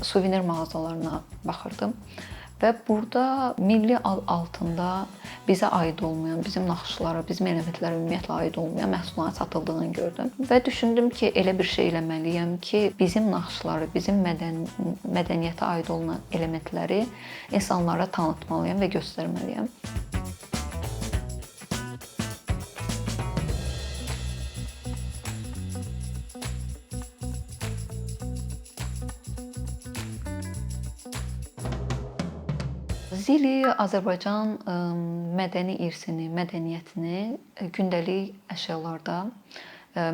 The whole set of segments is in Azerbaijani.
suvenir mağazalarına baxırdım və burada milli ad altında bizə aid olmayan, bizim naxışlara, bizim elementlərə ümumiyyətlə aid olmayan məhsulların satıldığını gördüm və düşündüm ki, elə bir şey eləməliyəm ki, bizim naxışları, bizim mədəniyyətə aid olan elementləri insanlara tanıtmalıyam və göstərməliyəm. Zili Azərbaycan mədəni irsini, mədəniyyətini gündəlik əşyalarda,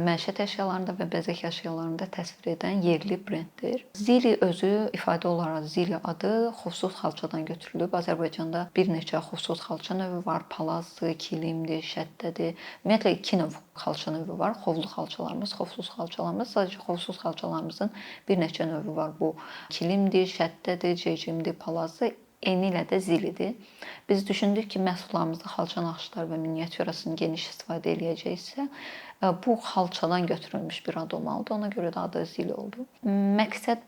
məişət əşyalarında və bəzək əşyalarında təsvir edən yerli brenddir. Zili özü ifadə olaraq Zili adı xovsuz xalçadan götürülüb. Azərbaycanda bir neçə xovsuz xalça növü var. Palazdır, kilimdir, şəddədir. Ümumiyyətlə 2 növ xalça növü var. Xovlu xalçalarımız, xovsuz xalçalarımız. Sadəcə xovsuz xalçalarımızın bir neçə növü var. Bu kilimdir, şəddədir, cecimdir, palazdır. Eynilə də zilidir. Biz düşündük ki, məhsullarımızda xalça naxışları və miniatyurasını geniş istifadə edəcəksə, bu xalçadan götürülmüş bir ad olmalıdır. Ona görə də adı zili oldu. Məqsəd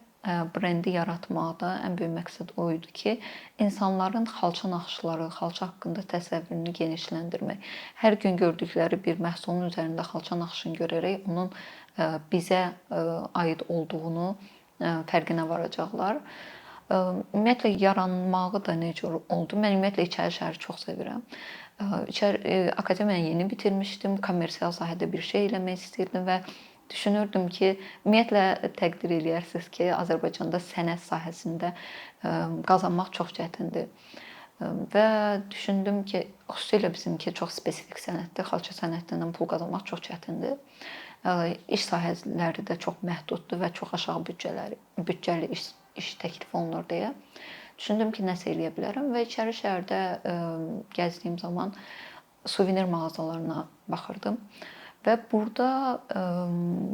brendi yaratmaqda ən böyük məqsəd o idi ki, insanların xalça naxışları, xalça haqqında təsəvvürünü genişləndirmək. Hər gün gördükləri bir məhsulun üzərində xalça naxışını görərək onun bizə aid olduğunu fərqinə varacaqlar. Ümumiyyətlə yaranmağı da necə oldu? Mən ümumiyyətlə İçəri şəhəri çox sevirəm. Akademiyanı yeni bitirmişdim. Kommersial sahədə bir şey eləmək istirdim və düşünürdüm ki, ümumiyyətlə təqdir eləyərsiniz ki, Azərbaycanda sənət sahəsində qazanmaq çox çətindir. Və düşündüm ki, xüsusilə bizimki çox spesifik sənətdir. Xalça sənətindən pul qazanmaq çox çətindir. İş sahələri də çox məhduddur və çox aşağı büdcəli iş təklif olunur deyə düşündüm ki, nəsə eləyə bilərəm və İçəri şəhərdə gəzdiyim zaman suvenir mağazalarına baxırdım və burada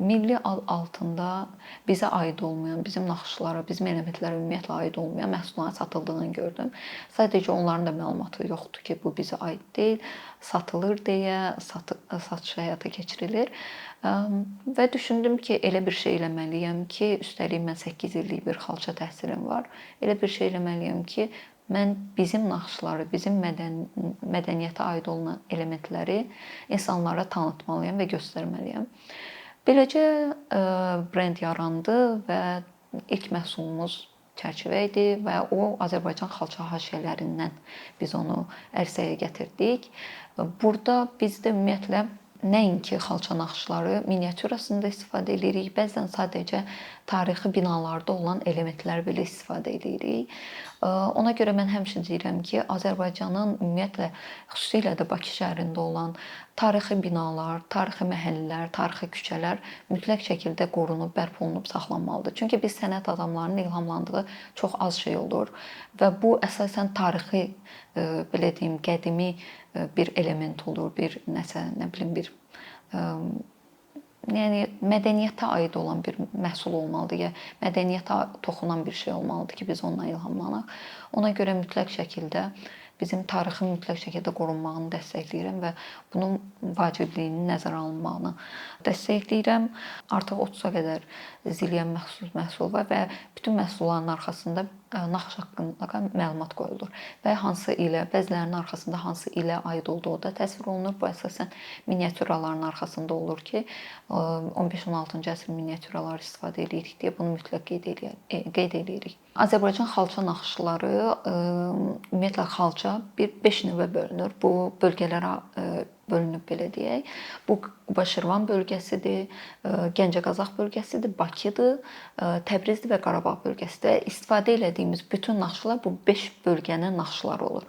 milli ad altında bizə aid olmayan, bizim naxışlara, bizim elementlərə ümumiyyətlə aid olmayan məhsulların satıldığını gördüm. Sadəcə onların da məlumatı yoxdur ki, bu bizə aid deyil, satılır deyə satış həyata keçirilir. Və düşündüm ki, elə bir şey eləməliyəm ki, üstəlik mən 8 illik bir xalça təhsilim var. Elə bir şey eləməliyəm ki, mən bizim naxışları, bizim mədəniyyətə aid olan elementləri insanlara tanıtmalıyam və göstərməliyəm. Beləcə brend yarandı və ilk məhsulumuz çərçivə idi və o Azərbaycan xalça haşiyələrindən biz onu ərsəyə gətirdik. Burada bizdə ümumiyyətlə nəinki xalça naxışları, miniatyurasında istifadə edirik, bəzən sadəcə tarixi binalarda olan elementlər belə istifadə edirik. Ona görə mən həmişə deyirəm ki, Azərbaycanın ümumiyyətlə xüsusilə də Bakı şəhərində olan tarixi binalar, tarixi məhəllələr, tarixi küçələr mütləq şəkildə qorunub, bərpa olunub saxlanmalıdır. Çünki biz sənət adamlarının ilhamlandığı çox az şey olur və bu əsasən tarixi, belə deyim, qədimi bir element olur, bir nəsə, nə bilim, bir yəni mədəniyyətə aid olan bir məhsul olmalıdır ya mədəniyyətə toxunan bir şey olmalıdır ki, biz ondan ilhamlanaq. Ona görə mütləq şəkildə bizim tarixin mütləq şəkildə qorunmağını dəstəkləyirəm və bunun vacibliyinin nəzərə alınmağını dəstəkləyirəm. Artıq 30-a qədər ziliyə məxsus məhsul var və bütün məhsulların arxasında naxış haqqında məlumat qoyulur və hansı ilə, bəzilərinin arxasında hansı ilə aid olduğu da təsvir olunur. Bu əsasən miniatyuraların arxasında olur ki, 15-16-cı əsr miniatyuraları istifadə edirik deyə bunu mütləq qeyd edirik. Azərbaycan xalça naxışları, ümumiyyətlə xalça 5 növə bölünür. Bu bölgələrə bölünüb belə deyək. Bu Quba-Şirvan bölgəsidir, Gəncə-Qazax bölgəsidir, Bakıdır, Təbrizdir və Qarabağ bölgəsidir. İstifadə etdiyimiz bütün naxışlar bu 5 bölgənin naxışları olur.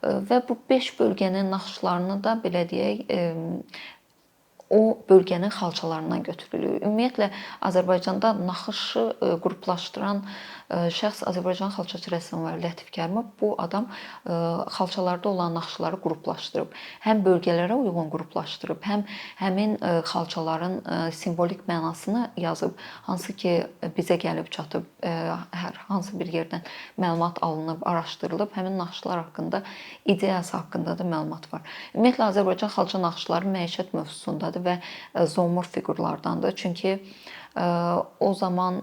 Və bu 5 bölgənin naxışlarını da belə deyək, o bölgənin xalçalarından götürülür. Ümumiyyətlə Azərbaycanda naxışı qruplaşdıran şəxs Azərbaycan xalçaçı rəssam var Lətif Kərimov. Bu adam xalçalarda olan naxışları qruplaşdırıb. Həm bölgələrə uyğun qruplaşdırıb, həm həmin xalçaların simvolik mənasını yazıb, hansı ki bizə gəlib çatıb, hər hansı bir yerdən məlumat alınıb, araşdırılıb, həmin naxışlar haqqında, ideyası haqqında da məlumat var. Ümumiyyətlə Azərbaycan xalça naxışları məişət mövzusundadır. xalçalardır və zoomorf fiqurlardandır. Çünki o zaman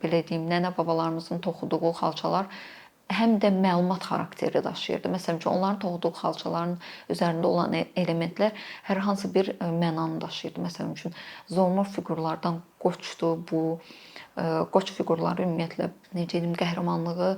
belə deyim, nənə-babalarımızın toxuduğu xalçalar həm də məlumat xarakteri daşıyırdı. Məsələn, onların toxuduğu xalçaların üzərində olan elementlər hər hansı bir mənanı daşıyırdı. Məsələn üçün zoomorf fiqurlardan qoçdur bu. Qoç fiqurları ümumiyyətlə necə deyim, qəhrəmanlığı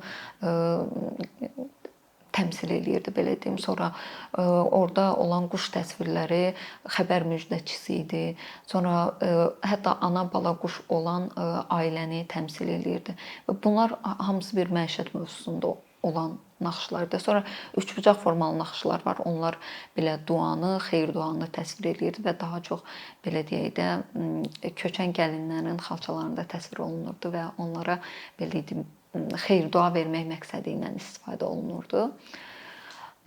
təmsil eləyirdi, belə deyim. Sonra orada olan quş təsvirləri xəbər müjdəçisi idi. Sonra hətta ana-bala quş olan ailəni təmsil eləyirdi. Və bunlar hamısı bir məişət mövzusunda olan naxışlardır. Sonra üçbucaq formalı naxışlar var. Onlar belə duanı, xeyir duanı təsvir eləyirdi və daha çox belə deyək də köçən gəlinlərin xalçalarında təsvir olunurdu və onlara belə deyim xeyir dua vermək məqsədi ilə istifadə olunurdu.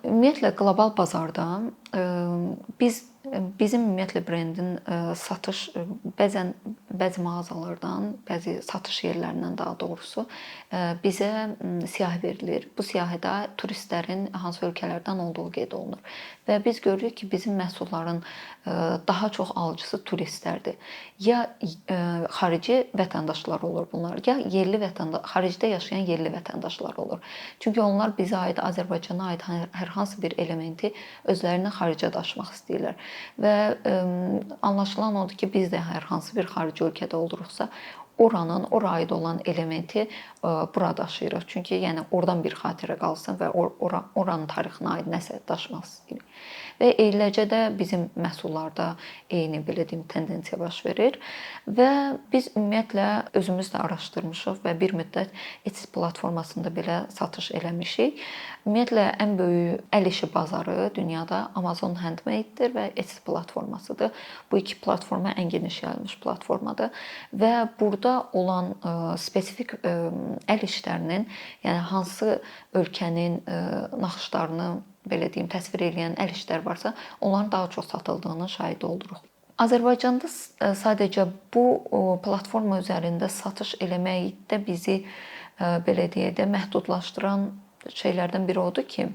Ümumiyyətlə qlobal bazarda bizim ümumiyyətlə brendin satış bəzi mağazalardan, bəzi satış yerlərindən daha doğrusu bizə siyahı verilir. Bu siyahıda turistlərin hansı ölkələrdən olduğu qeyd olunur. Və biz görürük ki, bizim məhsulların daha çox alıcısı turistlərdir. Ya xarici vətəndaşlar olur bunlar, ya yerli xaricdə yaşayan yerli vətəndaşlar olur. Çünki onlar bizə aid, Azərbaycana aid hər hansı bir elementi özlərindən xaricə daşımaq istəyirlər. Və anlaşılan odur ki, biz də hər hansı bir xarici ölkədə oluruqsa, ora aid olan elementi bura daşıyırıq. Çünki yəni oradan bir xatirə qalsın və oranın tarixinə aid nəsə daşımaq istəyirik. Və eləcə də bizim məhsullarda eyni belə deyim tendensiya baş verir və biz ümumiyyətlə özümüz də araşdırmışıq və bir müddət Etsy platformasında belə satış eləmişik. Ümumiyyətlə ən böyük əl işi bazarı dünyada Amazon Handmade-dir və Etsy platformasıdır. Bu iki platforma ən geniş yayılmış platformadır və burada olan spesifik əl işlərinin, yəni hansı ölkənin naxışlarını belə deyim təsvir edən əl işlər varsa, onların daha çox satıldığının şahidi oluruq. Azərbaycanda sadəcə bu platforma üzərində satış eləməkdə bizi belə deyək də məhdudlaşdıran şeylərdən biri odur ki,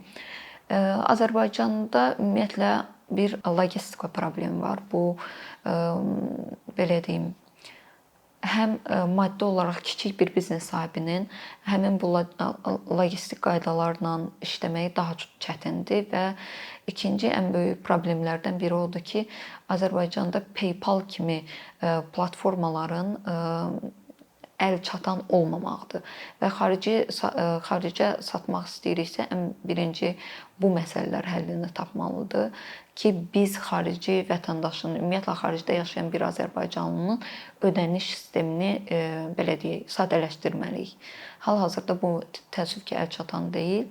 Azərbaycanda ümumiyyətlə bir logistika problemi var. Bu belə deyim həm maddi olaraq kiçik bir biznes sahibinin həmin bu logistik qaydalarla işləməyi daha çox çətindir və ikinci ən böyük problemlərdən biri odur ki, Azərbaycanda PayPal kimi platformaların əl çatan olmamaqdır və xaricə satmaq istəyiriksə, ən birinci bu məsələlər həllini tapmalıdır ki, biz xarici vətəndaşın, ümumiyyətlə xaricdə yaşayan bir azərbaycanlının ödəniş sistemini belə deyək, sadələşdirməliyik. Hal-hazırda bu təəssüf ki, əl çatan deyil.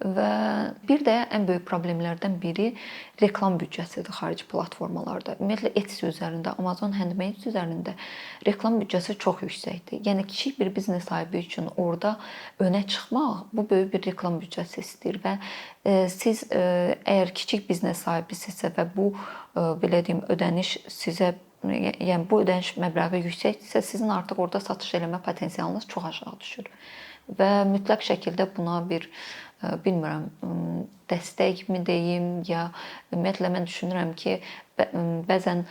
Və bir də ən böyük problemlərdən biri reklam büdcəsidir xarici platformalarda. Ümumiyyətlə Etsy üzərində, Amazon Handmade üzərində reklam büdcəsi çox yüksəkdir. Yəni kiçik bir biznes sahibi üçün orada önə çıxmaq bu böyük bir reklam büdcəsi istəyir və siz əgər kiçik biznes sahibisinizsə və bu belə deyim ödəniş sizə yəni bu ödəniş məbləği yüksəkdirsə, sizin artıq orada satış eləmə potensialınız çox aşağı düşür. Və mütləq şəkildə buna bir bilmirəm, dəstəkmi deyim, ya ümumiyyətlə mən düşünürəm ki, bəzən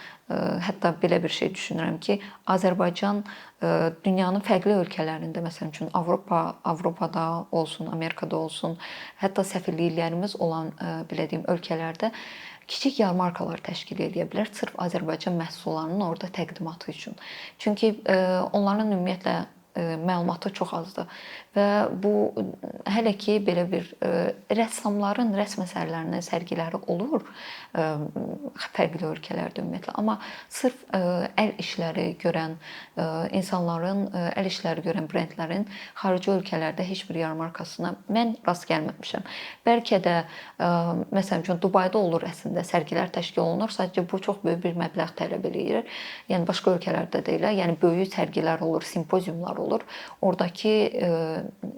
hətta belə bir şey düşünürəm ki, Azərbaycan dünyanın fərqli ölkələrində, məsələn üçün Avropada olsun, Amerikada olsun, hətta səfirliklərimiz olan belə deyim ölkələrdə kiçik yarmarkalar təşkil edə bilər sırf Azərbaycan məhsullarının orada təqdimatı üçün. Çünki onların ümumiyyətlə məlumatı çox azdır və bu hələ ki belə bir rəssamların rəsm əsərlərinin sərgiləri olur fərqli ölkələrdə ümumiyyətlə, amma sırf əl işləri görən insanların əl işləri görən brendlərin xarici ölkələrdə heç bir yarmarkasına mən rast gəlməmişəm. Bəlkə də məsələn üçün Dubayda olur əslində sərgilər təşkil olunur, sadəcə bu çox böyük bir məbləğ tələb eləyir. Yəni başqa ölkələrdə də elə, yəni böyük sərgilər olur, simpoziumlar olur. Oradakı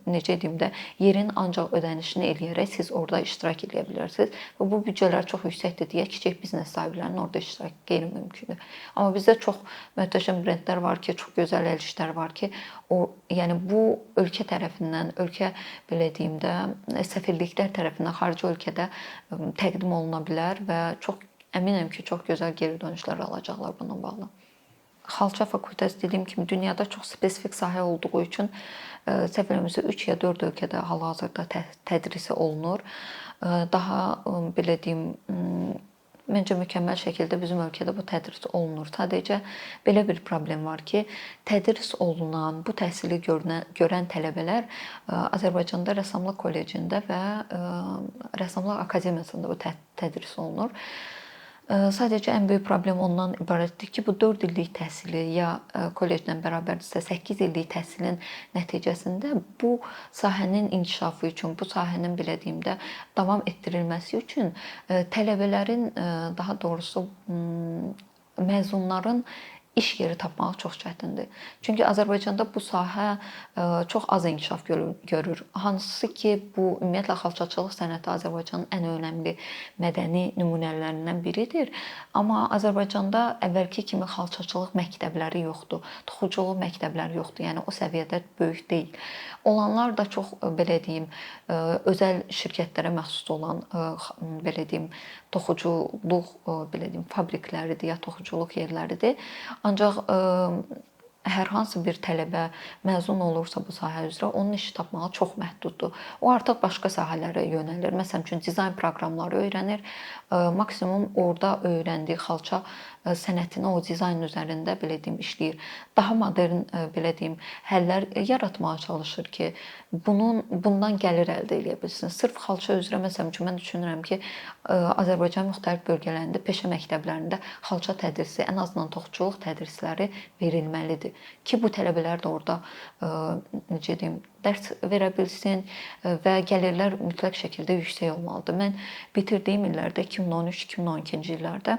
necə deyim də yerin ancaq ödənişini eləyərək siz orada iştirak edə bilərsiniz və bu büdcələr çox yüksəkdir deyə kiçik biznes sahiblərinin orada iştirak qeyri-mümkündür. Amma bizdə çox möhtəşəm brendlər var ki, çox gözəl əl işlər var ki, yəni bu ölkə tərəfindən, ölkə belə deyim də səfirliklər tərəfindən xarici ölkədə təqdim oluna bilər və çox əminəm ki, çox gözəl geri dönüşlər alacaqlar bununla bağlı. Xalça fakültəsi dediyim kimi dünyada çox spesifik sahə olduğu üçün səhv eləmirəmsə 3 ya 4 ölkədə hal-hazırda tədrisi olunur. Daha belə deyim, məncə mükəmməl şəkildə bizim ölkədə bu tədris olunur. Sadəcə belə bir problem var ki, tədris olunan, bu təhsili görən tələbələr Azərbaycanda Rəssamlıq Kollecində və Rəssamlıq Akademiyasında bu tədris olunur. Sadəcə ən böyük problem ondan ibarətdir ki, bu 4 illik təhsili ya kolleclə bərabərdirsə 8 illik təhsilin nəticəsində bu sahənin inkişafı üçün, bu sahənin belə deyim də davam etdirilməsi üçün tələbələrin, daha doğrusu məzunların iş yeri tapmağı çox çətindir. Çünki Azərbaycanda bu sahə çox az inkişaf görür. Hansı ki, bu ümumiyyətlə xalçaçılıq sənəti Azərbaycanın ən önəmli mədəni nümunələrindən biridir. Amma Azərbaycanda əvvəlki kimi xalçaçılıq məktəbləri yoxdur, toxuculuq məktəbləri yoxdur. Yəni o səviyyədə böyük deyil. Olanlar da çox belə deyim, özəl şirkətlərə məxsus olan belə deyim, toxuculuq belə deyim, fabrikləridir ya toxuculuq yerləridir. Ancaq hər hansı bir tələbə məzun olursa bu sahə üzrə onun iş tapmağı çox məhduddur. O artıq başqa sahələrə yönəlir. Məsələn üçün dizayn proqramları öyrənir. Maksimum orada öyrəndiyi xalça sənətini o dizayn üzərində belə deyim işləyir. Daha modern belə deyim həllər yaratmağa çalışır ki, bundan gəlir əldə edə bilsin. Sırf xalça üzrə məsələn üçün mən düşünürəm ki, Azərbaycanın müxtəlif bölgələrində peşə məktəblərində xalça tədrisi, ən azından toxuculuq tədrisləri verilməlidir ki, bu tələbələr də orada necə deyim, dərs verə bilsin və gəlirlər mütləq şəkildə yüksək olmalıdır. Mən bitirdiyim illərdə 2013-2012-ci illərdə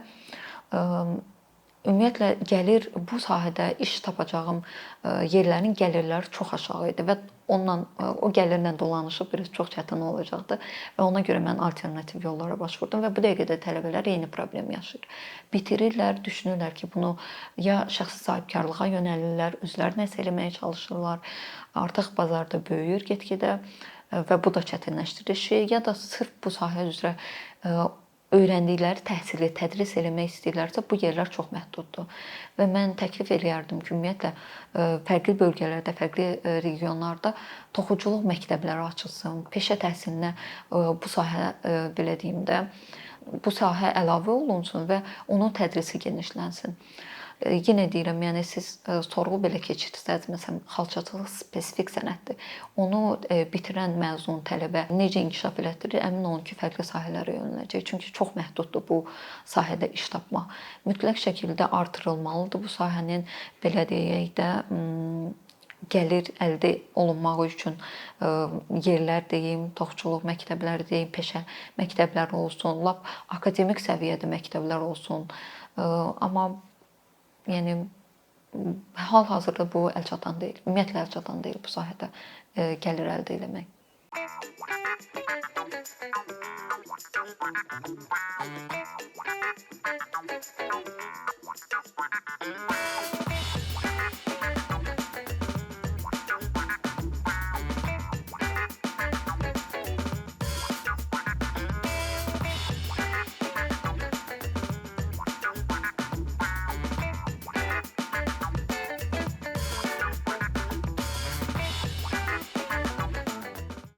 ümumiyyətlə gəlir bu sahədə iş tapacağım yerlərin gəlirləri çox aşağı idi və o gəlirlə dolanışıb biraz çox çətin olacaqdı və ona görə mən alternativ yollara başvurdum və bu dəqiqədə tələbələr eyni problem yaşayır. Bitirirlər, düşünürlər ki, bunu ya şəxsi sahibkarlığa yönəlirlər, özləri nəsə eləməyə çalışırlar. Artıq bazarda böyüyür get-gedə və bu da çətinləşdirir işi, ya da sırf bu sahə üzrə öyrəndikləri təhsili tədris eləmək istəyirlərsə, bu yerlər çox məhduddur. Və mən təklif eləyərdim ki, ümumiyyətlə fərqli bölgələrdə, fərqli regionlarda toxuculuq məktəbləri açılsın, peşə təhsilinə bu sahə belə deyim də, bu sahə əlavə olunsun və onun tədrisi genişlənsin. Yenə deyirəm, yəni siz sorğu belə keçirsəz, məsələn, xalçaçılıq spesifik sənətdir. Onu bitirən məzun tələbə necə inkişaf elətdirir? Əmin olun ki, fərqli sahələrə yönələcək. Çünki çox məhduddur bu sahədə iş tapmaq. Mütləq şəkildə artırılmalıdır bu sahənin belə deyək də gəlir əldə olunması üçün yerlər deyim, toxuculuq məktəbləri deyim, peşə məktəbləri olsun, lap akademik səviyyədə məktəblər olsun. Amma yəni hal-hazırda bu əlçatan deyil. Ümumiyyətlə əlçatan deyil bu sahədə gəlir əldə etmək.